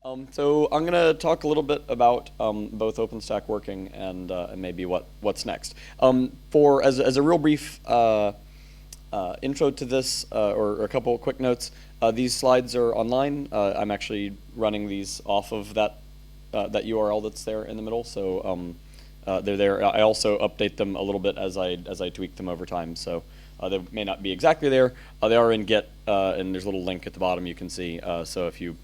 So I'm going to talk a little bit about both OpenStack working and maybe what's next. For as a real brief intro to this, or a couple of quick notes, these slides are online. I'm actually running these off of that URL that's there in the middle. So they're there. I also update them a little bit as I tweak them over time. So they may not be exactly there. They are in Git, and there's a little link at the bottom you can see. So if you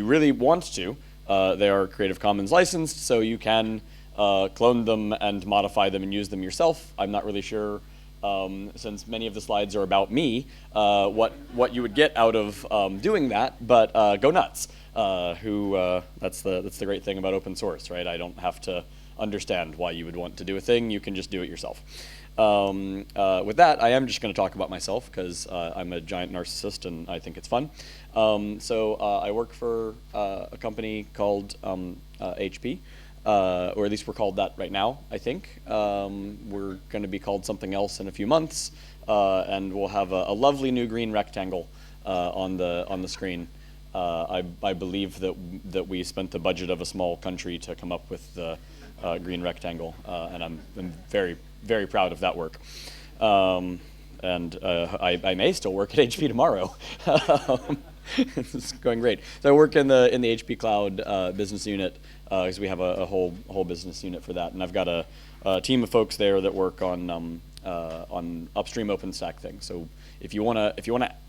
really want to, they are Creative Commons licensed, so you can clone them and modify them and use them yourself. I'm not really sure, since many of the slides are about me, what you would get out of doing that, but go nuts. That's the great thing about open source, right? I don't have to understand why you would want to do a thing. You can just do it yourself. With that, I am just going to talk about myself because I'm a giant narcissist and I think it's fun. I work for a company called HP, or at least we're called that right now, I think. We're going to be called something else in a few months, and we'll have a lovely new green rectangle on the screen. I believe that we spent the budget of a small country to come up with the green rectangle, and I'm very, very proud of that work. I may still work at HP tomorrow. It's going great. So I work in the HP Cloud business unit because we have a whole business unit for that, and I've got a team of folks there that work on upstream OpenStack things. So if you wanna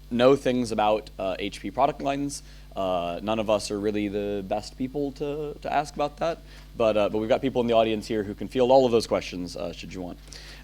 know things about HP product lines, none of us are really the best people to ask about that, but we've got people in the audience here who can field all of those questions should you want.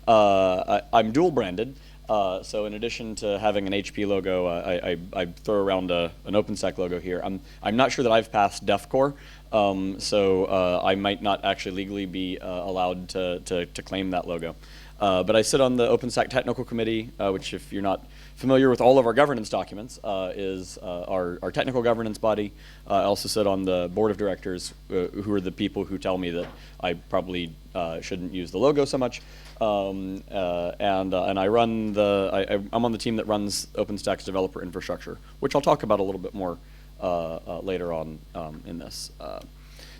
I'm dual branded. So in addition to having an HP logo, I throw around an OpenStack logo here. I'm not sure that I've passed DEF-CORE, so I might not actually legally be allowed to claim that logo. But I sit on the OpenStack Technical Committee, which, if you're not familiar with all of our governance documents, is our technical governance body. I also sit on the board of directors, who are the people who tell me that I probably shouldn't use the logo so much. And I run I'm on the team that runs OpenStack's developer infrastructure, which I'll talk about a little bit more later on in this.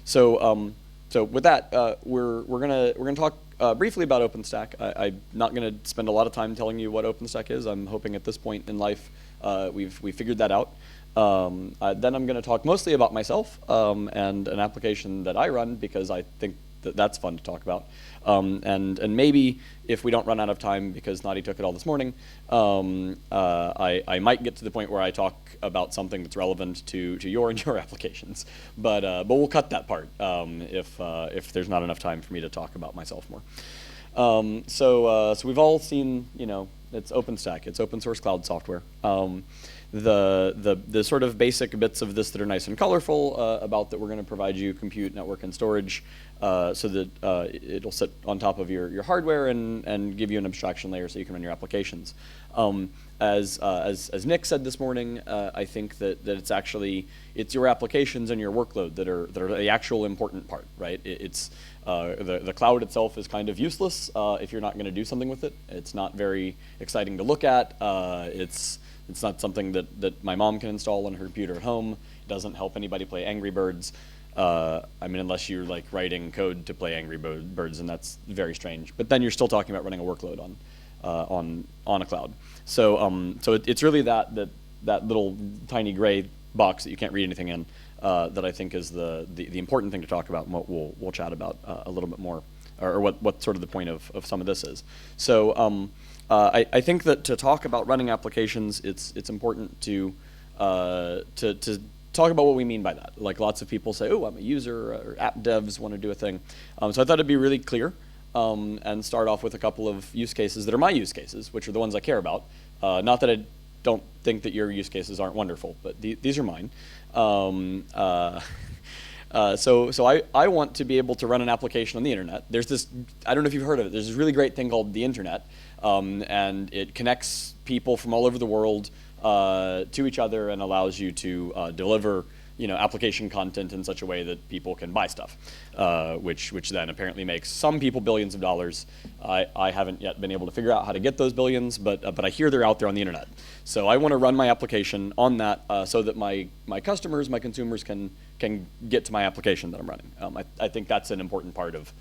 So with that, we're gonna talk briefly about OpenStack. I'm not gonna spend a lot of time telling you what OpenStack is. I'm hoping at this point in life we've figured that out. Then I'm gonna talk mostly about myself and an application that I run because I think that's fun to talk about. And maybe if we don't run out of time, because Nadi took it all this morning, I might get to the point where I talk about something that's relevant to your and your applications. But we'll cut that part if there's not enough time for me to talk about myself more. So we've all seen, it's OpenStack. It's open source cloud software. The sort of basic bits of this that are nice and colorful about that we're going to provide you compute, network, and storage so that it'll sit on top of your hardware and give you an abstraction layer so you can run your applications. As Nick said this morning, I think that it's your applications and your workload that are the actual important part, right? The cloud itself is kind of useless if you're not going to do something with it. It's not very exciting to look at. It's not something that my mom can install on her computer at home. It doesn't help anybody play Angry Birds. Unless you're like writing code to play Angry Birds, and that's very strange. But then you're still talking about running a workload on a cloud. So it's really that little tiny gray box that you can't read anything in that I think is the important thing to talk about, and what we'll chat about a little bit more, or what sort of the point of some of this is. So I think that to talk about running applications, it's important to talk about what we mean by that. Like, lots of people say, oh, I'm a user, or app devs want to do a thing. So I thought it'd be really clear and start off with a couple of use cases that are my use cases, which are the ones I care about. Not that I don't think that your use cases aren't wonderful, but these are mine. So I want to be able to run an application on the internet. There's this, I don't know if you've heard of it, there's this really great thing called the internet, and it connects people from all over the world to each other and allows you to deliver application content in such a way that people can buy stuff, which then apparently makes some people billions of dollars. I haven't yet been able to figure out how to get those billions, but I hear they're out there on the internet. So I want to run my application on that so that my customers, my consumers can get to my application that I'm running. I think that's an important part of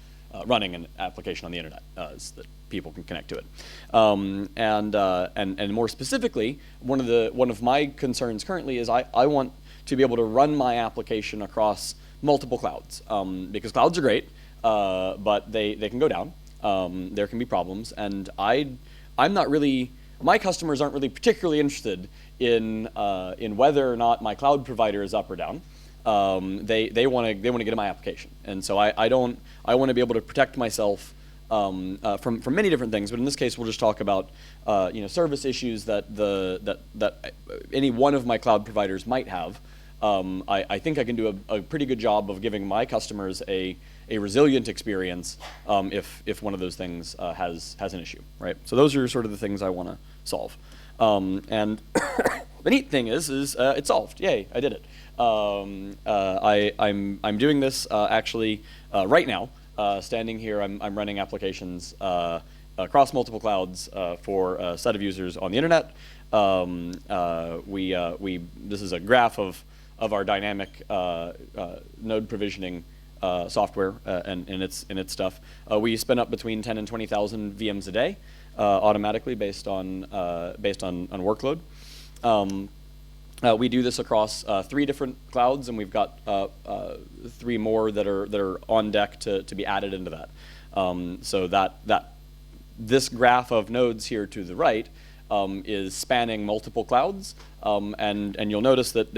running an application on the internet, is that people can connect to it. And more specifically, one of my concerns currently is I want to be able to run my application across multiple clouds, because clouds are great, but they can go down. There can be problems, and I'm not really, my customers aren't really particularly interested in whether or not my cloud provider is up or down. They want to get in my application, and so I want to be able to protect myself from many different things. But in this case, we'll just talk about service issues that any one of my cloud providers might have. I think I can do a pretty good job of giving my customers a resilient experience if one of those things has an issue, right? So those are sort of the things I want to solve. And the neat thing is it's solved. Yay, I did it. I'm doing this actually right now. Standing here, I'm running applications across multiple clouds for a set of users on the internet. This is a graph of our dynamic node provisioning software and its stuff. We spin up between 10 and 20,000 VMs a day automatically based on workload. We do this across 3 different clouds, and we've got 3 more that are on deck to be added into that. So this graph of nodes here to the right is spanning multiple clouds, and you'll notice that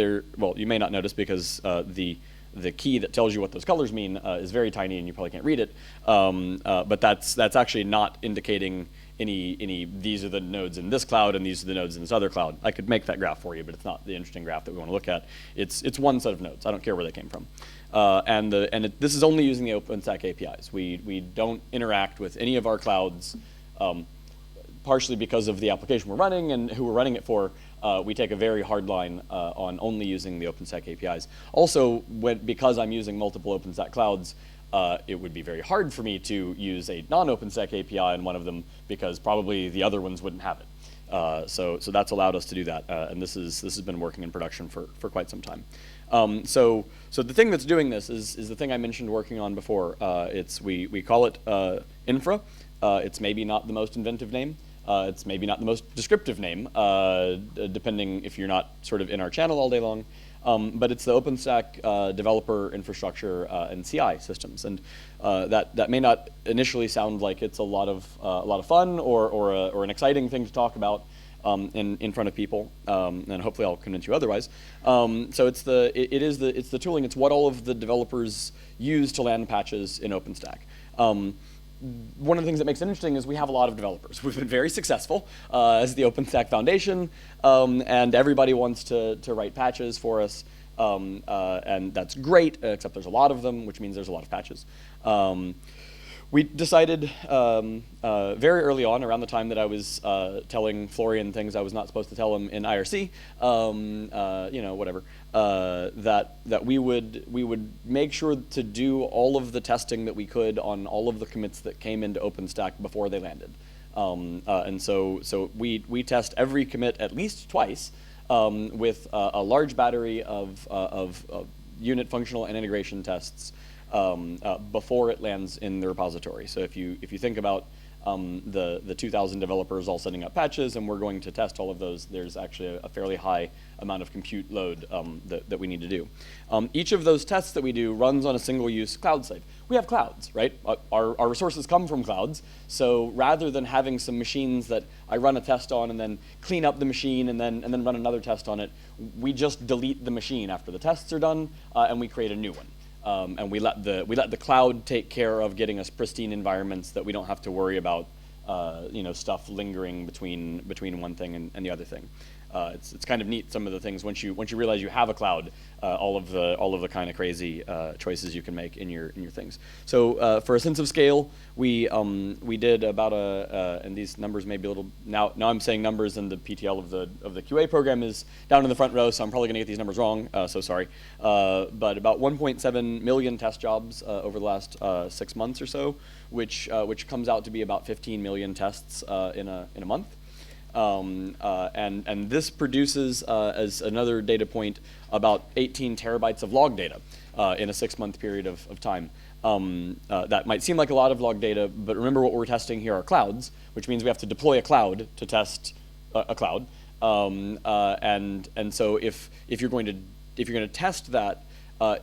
you may not notice because the key that tells you what those colors mean is very tiny and you probably can't read it, but that's actually not indicating any these are the nodes in this cloud and these are the nodes in this other cloud. I could make that graph for you, but it's not the interesting graph that we want to look at. It's one set of nodes. I don't care where they came from. This is only using the OpenStack APIs. We don't interact with any of our clouds, partially because of the application we're running and who we're running it for. We take a very hard line on only using the OpenStack APIs. Also, because I'm using multiple OpenStack clouds, it would be very hard for me to use a non-OpenStack API in one of them because probably the other ones wouldn't have it. So that's allowed us to do that, and this has been working in production for quite some time. So the thing that's doing this is the thing I mentioned working on before. We call it infra. It's maybe not the most inventive name. It's maybe not the most descriptive name, depending if you're not sort of in our channel all day long. But it's the OpenStack developer infrastructure and CI systems, and that may not initially sound like it's a lot of fun or an exciting thing to talk about in front of people, and hopefully I'll convince you otherwise. So it's the tooling. It's what all of the developers use to land patches in OpenStack. One of the things that makes it interesting is we have a lot of developers. We've been very successful as the OpenStack Foundation, and everybody wants to write patches for us, and that's great, except there's a lot of them, which means there's a lot of patches. We decided very early on, around the time that I was telling Florian things I was not supposed to tell him in IRC, whatever, that we would make sure to do all of the testing that we could on all of the commits that came into OpenStack before they landed. And so we test every commit at least twice with a large battery of unit functional and integration tests before it lands in the repository. So if you think about the 2,000 developers all setting up patches and we're going to test all of those, there's actually a fairly high amount of compute load that we need to do. Each of those tests that we do runs on a single-use cloud slave. We have clouds, right? Our resources come from clouds, so rather than having some machines that I run a test on and then clean up the machine and then run another test on it, we just delete the machine after the tests are done and we create a new one. And we let the cloud take care of getting us pristine environments that we don't have to worry about stuff lingering between one thing and the other thing. It's kind of neat, some of the things once you realize you have a cloud, all of the kind of crazy choices you can make in your things. So for a sense of scale, we did about and these numbers may be a little, now I'm saying numbers and the PTL of the QA program is down in the front row, so I'm probably gonna get these numbers wrong, so sorry. But about 1.7 million test jobs over the last 6 months or so, which comes out to be about 15 million tests in a month. And this produces, as another data point, about 18 terabytes of log data in a 6-month period of time. That might seem like a lot of log data, but remember what we're testing here are clouds, which means we have to deploy a cloud to test a cloud. And so if you're going to test that,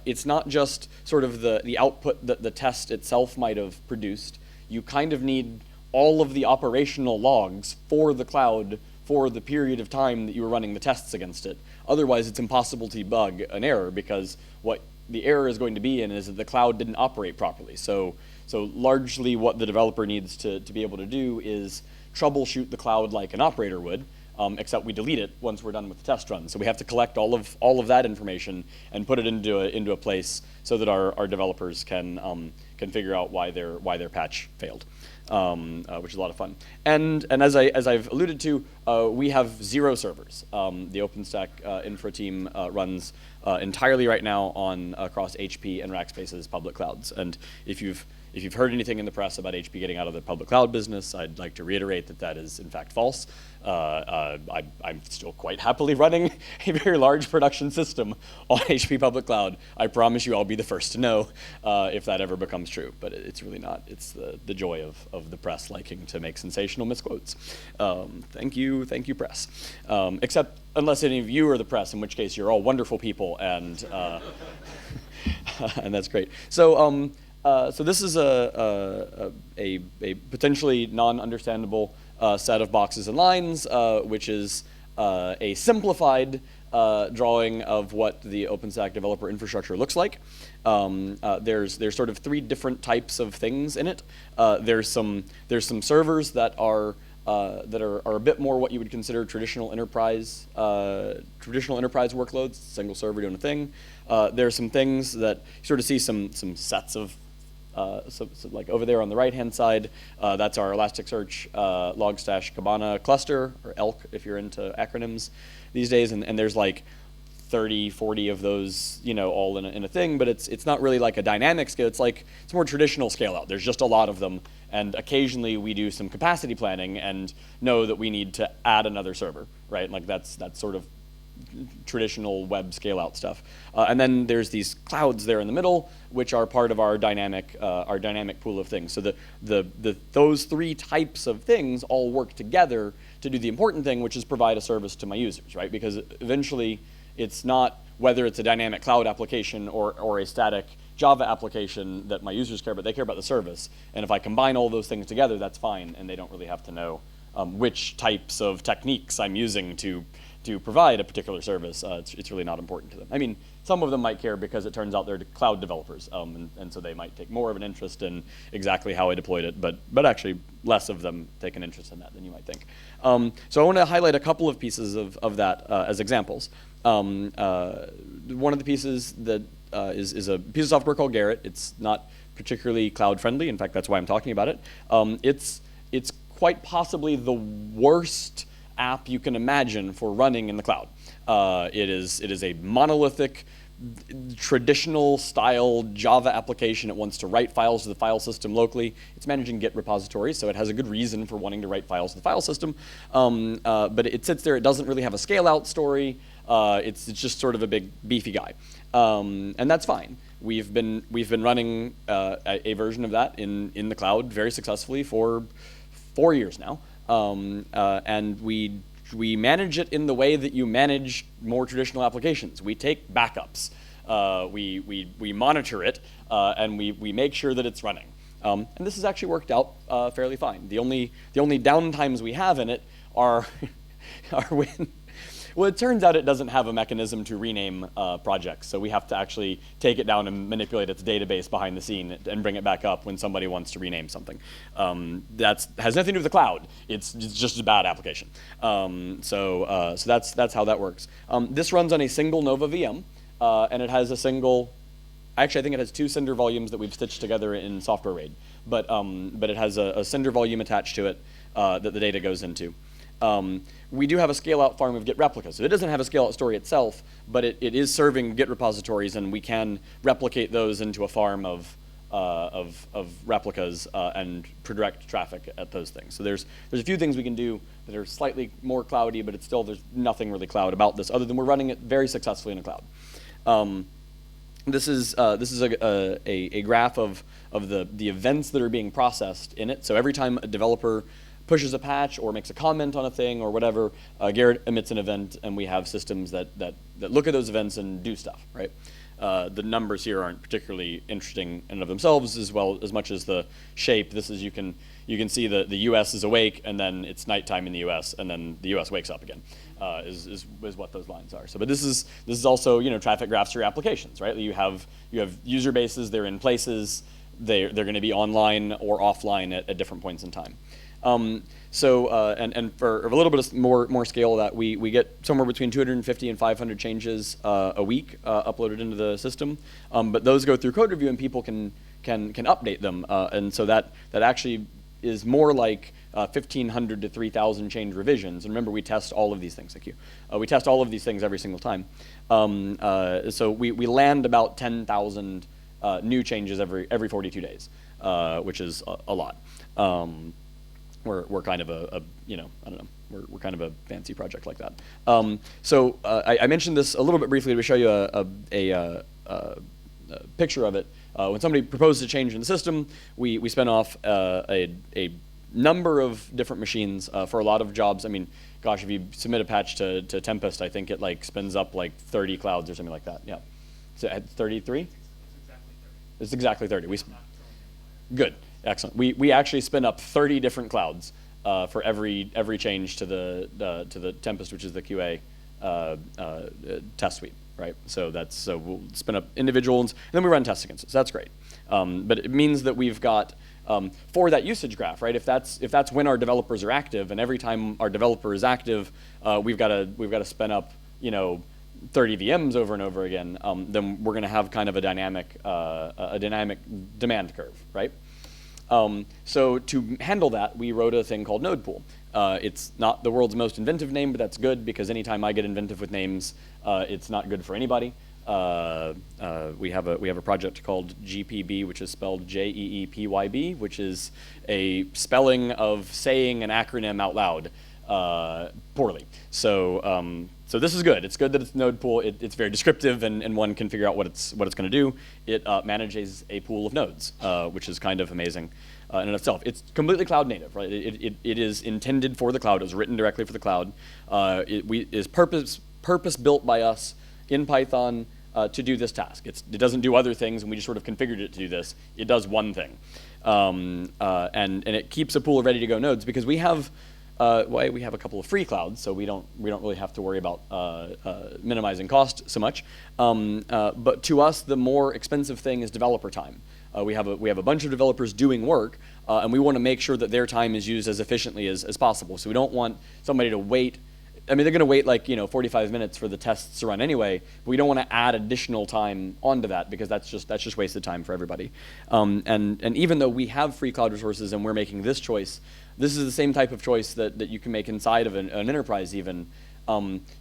it's not just sort of the output that the test itself might have produced. You kind of need all of the operational logs for the cloud for the period of time that you were running the tests against it. Otherwise, it's impossible to debug an error, because what the error is going to be in is that the cloud didn't operate properly. So largely what the developer needs to be able to do is troubleshoot the cloud like an operator would, except we delete it once we're done with the test run. So we have to collect all of that information and put it into a place so that our developers can figure out why their patch failed. Which is a lot of fun. And as I've alluded to, we have 0 servers. The OpenStack infra team runs entirely right now across HP and Rackspace's public clouds. And if you've heard anything in the press about HP getting out of the public cloud business, I'd like to reiterate that is in fact false. I'm still quite happily running a very large production system on HP public cloud. I promise you I'll be the first to know if that ever becomes true, but it's really not. It's the joy of the press liking to make sensational misquotes. Thank you, press. Except unless any of you are the press, in which case you're all wonderful people, and and that's great. So this is a potentially non-understandable set of boxes and lines, which is a simplified drawing of what the OpenStack developer infrastructure looks like. There's sort of 3 different types of things in it. There's some servers that are a bit more what you would consider traditional enterprise workloads, single server doing a thing. There's some things that you sort of see some sets of. So like over there on the right-hand side, that's our Elasticsearch Logstash Kibana cluster, or ELK if you're into acronyms these days. And there's like 30, 40 of those, all in a thing, but it's not really like a dynamic scale. It's more traditional scale out. There's just a lot of them, and occasionally we do some capacity planning and know that we need to add another server, right? Like that's sort of traditional web scale out stuff. And then there's these clouds there in the middle, which are part of our dynamic pool of things. So those 3 types of things all work together to do the important thing, which is provide a service to my users, right? Because eventually it's not whether it's a dynamic cloud application or a static Java application that my users care about. They care about the service. And if I combine all those things together, that's fine, and they don't really have to know which types of techniques I'm using to provide a particular service. It's really not important to them. I mean, some of them might care because it turns out they're cloud developers, and so they might take more of an interest in exactly how I deployed it, but actually less of them take an interest in that than you might think. So I want to highlight a couple of pieces of that as examples. One of the pieces that is a piece of software called Garrett. It's not particularly cloud friendly. In fact, that's why I'm talking about it. It's quite possibly the worst app you can imagine for running in the cloud. It is a monolithic, traditional style Java application. It wants to write files to the file system locally. It's managing Git repositories, so it has a good reason for wanting to write files to the file system. But it sits there. It doesn't really have a scale out story. It's just sort of a big beefy guy, and that's fine. We've been running a version of that in the cloud very successfully for 4 years now. And we manage it in the way that you manage more traditional applications. We take backups, we monitor it, and we make sure that it's running. And this has actually worked out fairly fine. The only downtimes we have in it are Well, it turns out it doesn't have a mechanism to rename projects, so we have to actually take it down and manipulate its database behind the scene and bring it back up when somebody wants to rename something. That has nothing to do with the cloud. It's just a bad application. So that's how that works. This runs on a single Nova VM, and it has a single. Actually, I think it has 2 Cinder volumes that we've stitched together in Software RAID, but it has a Cinder volume attached to it that the data goes into. We do have a scale-out farm of Git replicas. So it doesn't have a scale-out story itself, but it is serving Git repositories, and we can replicate those into a farm of replicas and redirect traffic at those things. So there's a few things we can do that are slightly more cloudy, but it's still, there's nothing really cloud about this other than we're running it very successfully in a cloud. This is a graph of the events that are being processed in it. So every time a developer pushes a patch or makes a comment on a thing or whatever, Garrett emits an event, and we have systems that look at those events and do stuff, right? The numbers here aren't particularly interesting in and of themselves as much as the shape. This is, you can see the US is awake, and then it's nighttime in the US, and then the US wakes up again, is what those lines are. So, but this is also, traffic graphs for your applications, right? You have user bases, they're in places, they're going to be online or offline at different points in time. And for a little bit of more scale of that, we get somewhere between 250 and 500 changes a week uploaded into the system. But those go through code review, and people can update them. And so that actually is more like 1,500 to 3,000 change revisions. And remember, we test all of these things. Thank you. We test all of these things every single time. So we land about 10,000 new changes every 42 days, which is a lot. We're kind of I don't know, we're kind of a fancy project like that. So I mentioned this a little bit briefly to show you a picture of it. When somebody proposes a change in the system, we spin off a number of different machines for a lot of jobs. I mean, gosh, if you submit a patch to Tempest, I think it spins up 30 clouds or something like that. Yeah. So at 33? It's exactly 30. Good. Excellent. We actually spin up 30 different clouds for every change to the Tempest, which is the QA test suite, right? So we'll spin up individual ones, and then we run tests against it. So that's great. But it means that we've got for that usage graph, right? If that's when our developers are active, and every time our developer is active, we've got to spin up 30 VMs over and over again. Then we're going to have kind of a dynamic demand curve, right? So to handle that, we wrote a thing called Node Pool. It's not the world's most inventive name, but that's good, because anytime I get inventive with names, it's not good for anybody. We have a project called GPB, which is spelled JEEPYB, which is a spelling of saying an acronym out loud poorly. So this is good. It's good that it's Node Pool. It's very descriptive, and one can figure out what it's going to do. It manages a pool of nodes, which is kind of amazing in and of itself. It's completely cloud native, right? It is intended for the cloud. It was written directly for the cloud. It is purpose built by us in Python to do this task. It doesn't do other things, and we just sort of configured it to do this. It does one thing, and it keeps a pool of ready to go nodes, because we have a couple of free clouds, so we don't really have to worry about minimizing cost so much. But to us, the more expensive thing is developer time. We have a bunch of developers doing work, and we want to make sure that their time is used as efficiently as possible. So we don't want somebody to wait. I mean, they're going to wait 45 minutes for the tests to run anyway. But we don't want to add additional time onto that, because that's just wasted time for everybody. And even though we have free cloud resources and we're making this choice, this is the same type of choice that you can make inside of an enterprise even.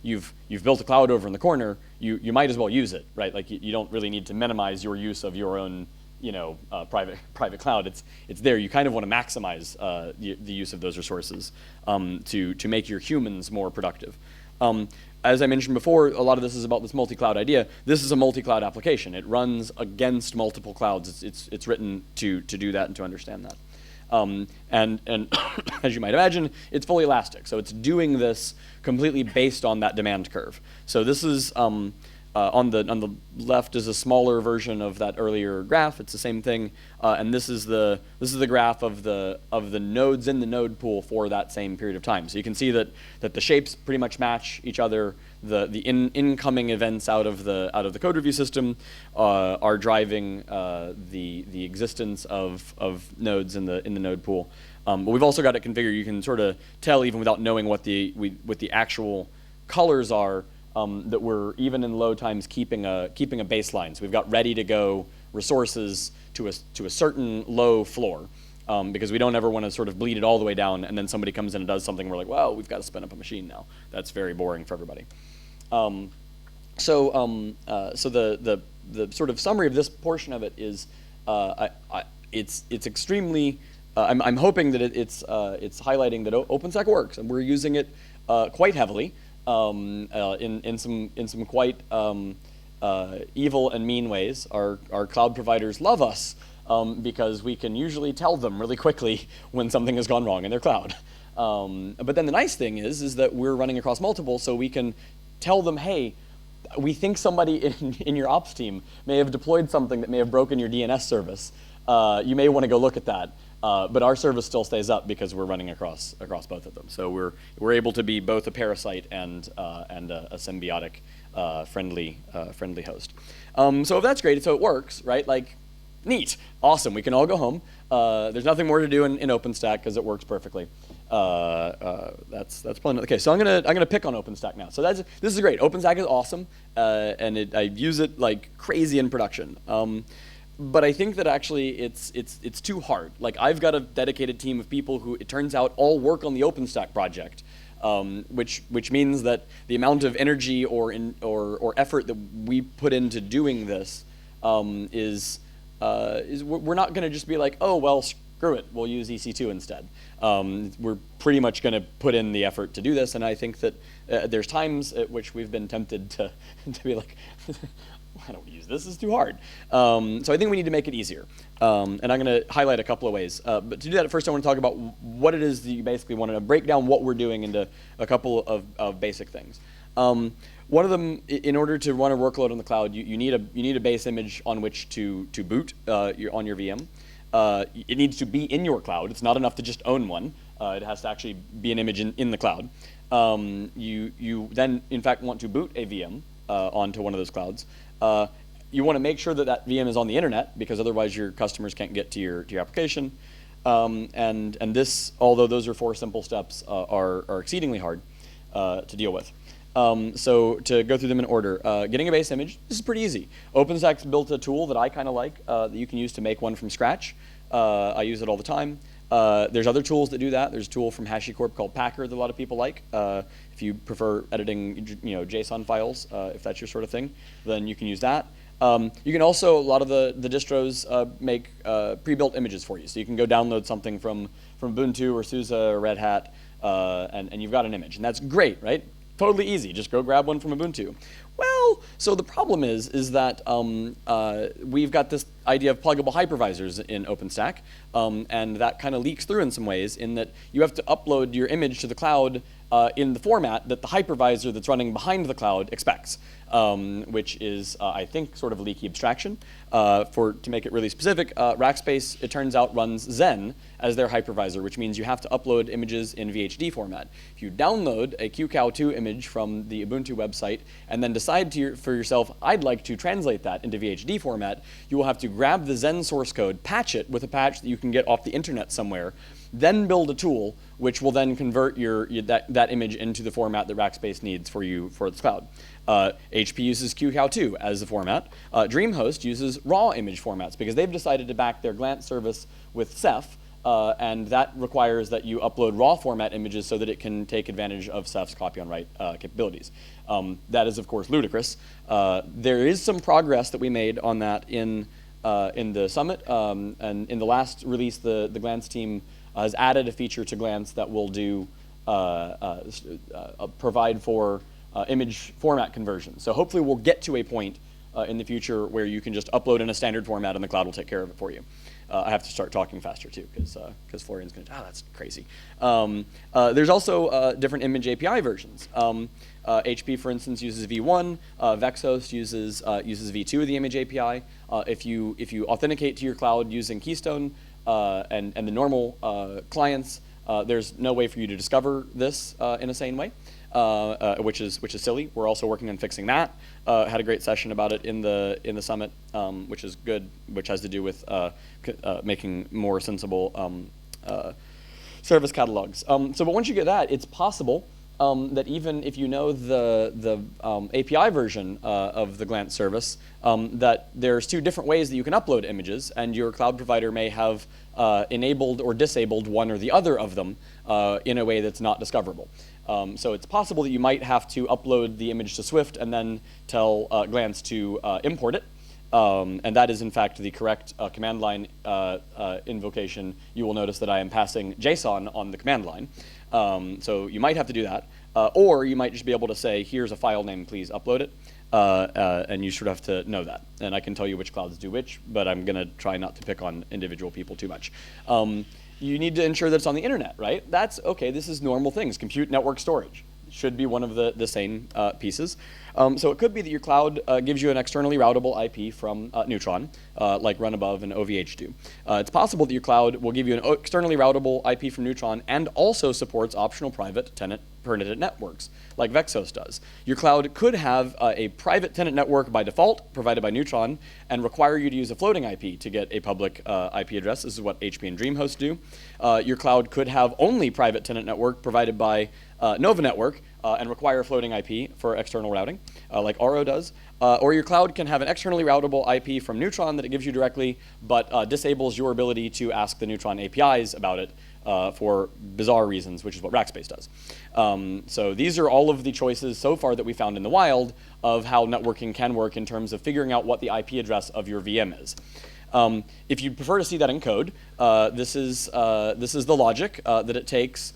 You've built a cloud over in the corner, you might as well use it, right? You don't really need to minimize your use of your own private cloud. It's there. You kind of want to maximize the use of those resources to make your humans more productive. As I mentioned before, a lot of this is about this multi-cloud idea. This is a multi-cloud application. It runs against multiple clouds. It's written to do that and to understand that. And as you might imagine, it's fully elastic. So it's doing this completely based on that demand curve. So this is on the left is a smaller version of that earlier graph. It's the same thing, and this is the graph of the nodes in the node pool for that same period of time. So you can see that the shapes pretty much match each other. The incoming events out of the code review system are driving the existence of nodes in the node pool. But we've also got it configured. You can sort of tell even without knowing what the actual colors are. That we're even in load times keeping a baseline. So we've got ready to go resources to a certain low floor, because we don't ever want to sort of bleed it all the way down and then somebody comes in and does something. We're like, well, we've got to spin up a machine now. That's very boring for everybody. So the sort of summary of this portion of it is it's extremely. I'm hoping that it's highlighting that OpenStack works, and we're using it quite heavily. In some quite evil and mean ways. Our cloud providers love us because we can usually tell them really quickly when something has gone wrong in their cloud. But then the nice thing is that we're running across multiple, so we can tell them, hey, we think somebody in your ops team may have deployed something that may have broken your DNS service. You may want to go look at that. But our service still stays up because we're running across both of them. So we're able to be both a parasite and a symbiotic friendly host. So if that's great, so it works, right? Like, neat, awesome. We can all go home. There's nothing more to do in OpenStack because it works perfectly. That's plenty. Okay, so I'm gonna pick on OpenStack now. So this is great. OpenStack is awesome, and I use it like crazy in production. But I think that actually it's too hard. Like, I've got a dedicated team of people who, it turns out, all work on the OpenStack project, which means that the amount of energy or effort that we put into doing this is we're not going to just be like, oh well, screw it, we'll use EC2 instead. We're pretty much going to put in the effort to do this, and I think that there's times at which we've been tempted to be like. I don't use this, it's too hard. So I think we need to make it easier. And I'm going to highlight a couple of ways. But to do that, first I want to talk about what it is that you basically want to break down what we're doing into a couple of basic things. One of them, in order to run a workload on the cloud, you need a base image on which to boot on your VM. It needs to be in your cloud. It's not enough to just own one. It has to actually be an image in the cloud. You then, in fact, want to boot a VM onto one of those clouds. You want to make sure that VM is on the internet, because otherwise your customers can't get to your application. And this, although those are 4 simple steps, are exceedingly hard to deal with. So to go through them in order, getting a base image, this is pretty easy. OpenStack's built a tool that I kind of like that you can use to make one from scratch. I use it all the time. There's other tools that do that. There's a tool from HashiCorp called Packer that a lot of people like. If you prefer editing, JSON files, if that's your sort of thing, then you can use that. You can also, a lot of the distros make pre-built images for you. So you can go download something from Ubuntu or SUSE or Red Hat, and you've got an image. And that's great, right? Totally easy. Just go grab one from Ubuntu. Well, so the problem is that we've got this idea of pluggable hypervisors in OpenStack, and that kind of leaks through in some ways, in that you have to upload your image to the cloud in the format that the hypervisor that's running behind the cloud expects, which is, I think, sort of leaky abstraction. To make it really specific, Rackspace, it turns out, runs Zen as their hypervisor, which means you have to upload images in VHD format. If you download a QCOW2 image from the Ubuntu website and then decide for yourself, I'd like to translate that into VHD format, you will have to grab the Zen source code, patch it with a patch that you can get off the internet somewhere, then build a tool which will then convert that image into the format that Rackspace needs for its cloud. HP uses QCOW2 as the format. DreamHost uses raw image formats because they've decided to back their Glance service with Ceph, and that requires that you upload raw format images so that it can take advantage of Ceph's copy on write capabilities. That is, of course, ludicrous. There is some progress that we made on that in the summit, and in the last release, the Glance team has added a feature to Glance that will provide for image format conversion. So hopefully we'll get to a point in the future where you can just upload in a standard format and the cloud will take care of it for you. I have to start talking faster too, because Florian's going to, that's crazy. There's also different image API versions. HP, for instance, uses V1. Vexhost uses V2 of the image API. If you authenticate to your cloud using Keystone and the normal clients, there's no way for you to discover this in a sane way, which is silly. We're also working on fixing that. Had a great session about it in the summit, which is good, which has to do with making more sensible service catalogs. But once you get that, it's possible that even if you know the API version of the Glance service, that there's two different ways that you can upload images, and your cloud provider may have enabled or disabled one or the other of them in a way that's not discoverable. So it's possible that you might have to upload the image to Swift and then tell Glance to import it. And that is, in fact, the correct command line invocation. You will notice that I am passing JSON on the command line. So you might have to do that. Or you might just be able to say, here's a file name, please upload it. And you sort of have to know that. And I can tell you which clouds do which, but I'm going to try not to pick on individual people too much. You need to ensure that it's on the internet, right? That's okay, this is normal things. Compute, network, storage should be one of the same pieces. So it could be that your cloud gives you an externally routable IP from Neutron, like Run Above and OVH do. It's possible that your cloud will give you an externally routable IP from Neutron and also supports optional private tenant permitted networks, like Vexhost does. Your cloud could have a private tenant network by default, provided by Neutron, and require you to use a floating IP to get a public IP address. This is what HP and DreamHost do. Your cloud could have only private tenant network provided by Nova Network and require a floating IP for external routing, like Aro does. Or your cloud can have an externally routable IP from Neutron that it gives you directly, but disables your ability to ask the Neutron APIs about it for bizarre reasons, which is what Rackspace does. So these are all of the choices so far that we found in the wild of how networking can work in terms of figuring out what the IP address of your VM is. If you prefer to see that in code, this is the logic that it takes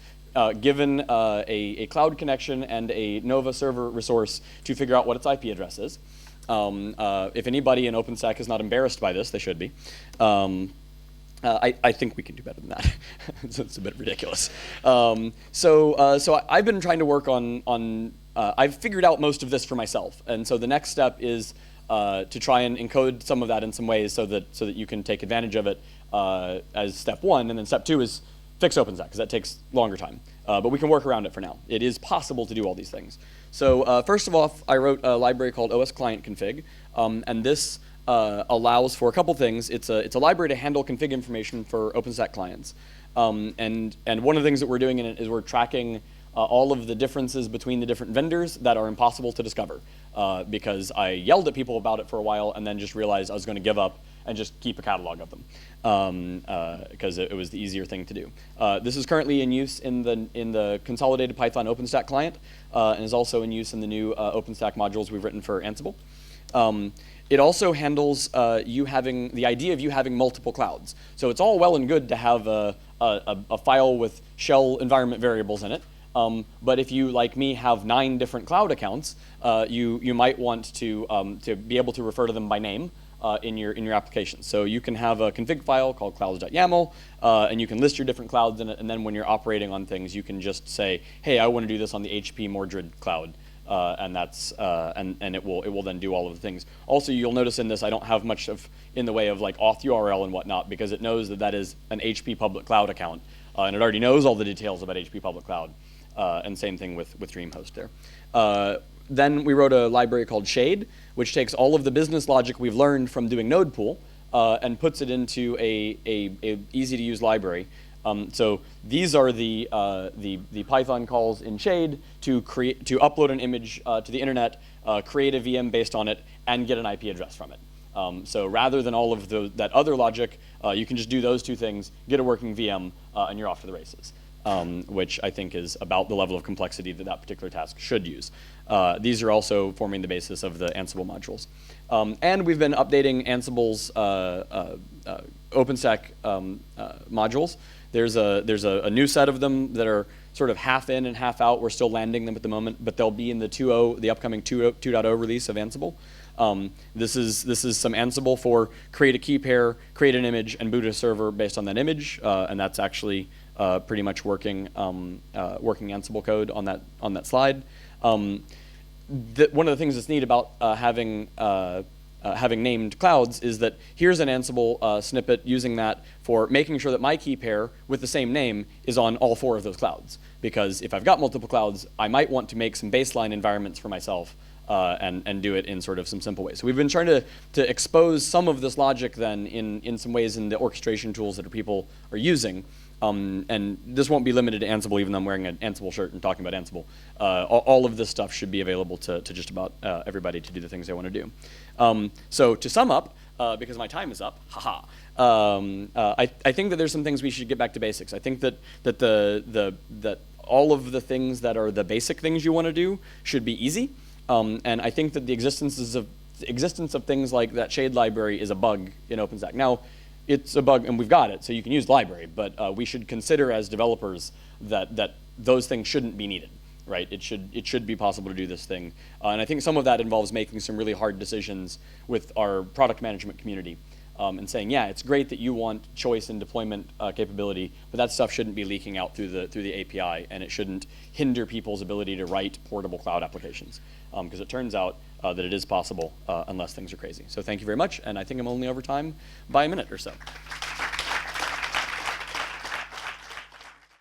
given a cloud connection and a Nova server resource to figure out what its IP address is. If anybody in OpenStack is not embarrassed by this, they should be. I think we can do better than that. It's a bit ridiculous. So I've been trying to work on I've figured out most of this for myself. And so the next step is to try and encode some of that in some ways so that you can take advantage of it as step one. And then step two is fix OpenStack, because that takes longer time. But we can work around it for now. It is possible to do all these things. So first of all, I wrote a library called OS Client Config. And this allows for a couple things. It's a library to handle config information for OpenStack clients. And one of the things that we're doing in it is we're tracking all of the differences between the different vendors that are impossible to discover. Because I yelled at people about it for a while and then just realized I was going to give up and just keep a catalog of them, because it was the easier thing to do. This is currently in use in the consolidated Python OpenStack client, and is also in use in the new OpenStack modules we've written for Ansible. It also handles the idea of you having multiple clouds. So it's all well and good to have a file with shell environment variables in it. But if you, like me, have 9 different cloud accounts, you might want to be able to refer to them by name in your application. So you can have a config file called clouds.yaml, and you can list your different clouds in it. And then when you're operating on things, you can just say, hey, I want to do this on the HP Mordred cloud. And that's and it will then do all of the things. Also, you'll notice in this I don't have much in the way of like auth URL and whatnot, because it knows that is an HP public cloud account, and it already knows all the details about HP public cloud. And same thing with DreamHost there. Then we wrote a library called Shade, which takes all of the business logic we've learned from doing node pool and puts it into a easy to use library. So these are the Python calls in Shade to upload an image to the internet, create a VM based on it, and get an IP address from it. So rather than all of that other logic, you can just do those two things, get a working VM, and you're off to the races. Which I think is about the level of complexity that particular task should use. These are also forming the basis of the Ansible modules. And we've been updating Ansible's OpenStack modules. There's a new set of them that are sort of half in and half out. We're still landing them at the moment, but they'll be in the upcoming 2.0 release of Ansible. This is some Ansible for create a key pair, create an image, and boot a server based on that image, and that's actually pretty much working working Ansible code on that slide. One of the things that's neat about having named clouds is that here's an Ansible snippet using that for making sure that my key pair with the same name is on all 4 of those clouds. Because if I've got multiple clouds, I might want to make some baseline environments for myself and do it in sort of some simple ways. So we've been trying to expose some of this logic then in some ways in the orchestration tools that people are using. And this won't be limited to Ansible, even though I'm wearing an Ansible shirt and talking about Ansible. All of this stuff should be available to just about everybody to do the things they want to do. So to sum up, because my time is up, haha. I think that there's some things we should get back to basics. I think that that all of the things that are the basic things you want to do should be easy. And I think that the existence of things like that shade library is a bug in OpenStack. Now, it's a bug, and we've got it, so you can use the library, but we should consider as developers that those things shouldn't be needed, right? It should be possible to do this thing. And I think some of that involves making some really hard decisions with our product management community. And saying, yeah, it's great that you want choice and deployment capability, but that stuff shouldn't be leaking out through the API, and it shouldn't hinder people's ability to write portable cloud applications. Because it turns out that it is possible unless things are crazy. So thank you very much, and I think I'm only over time by a minute or so.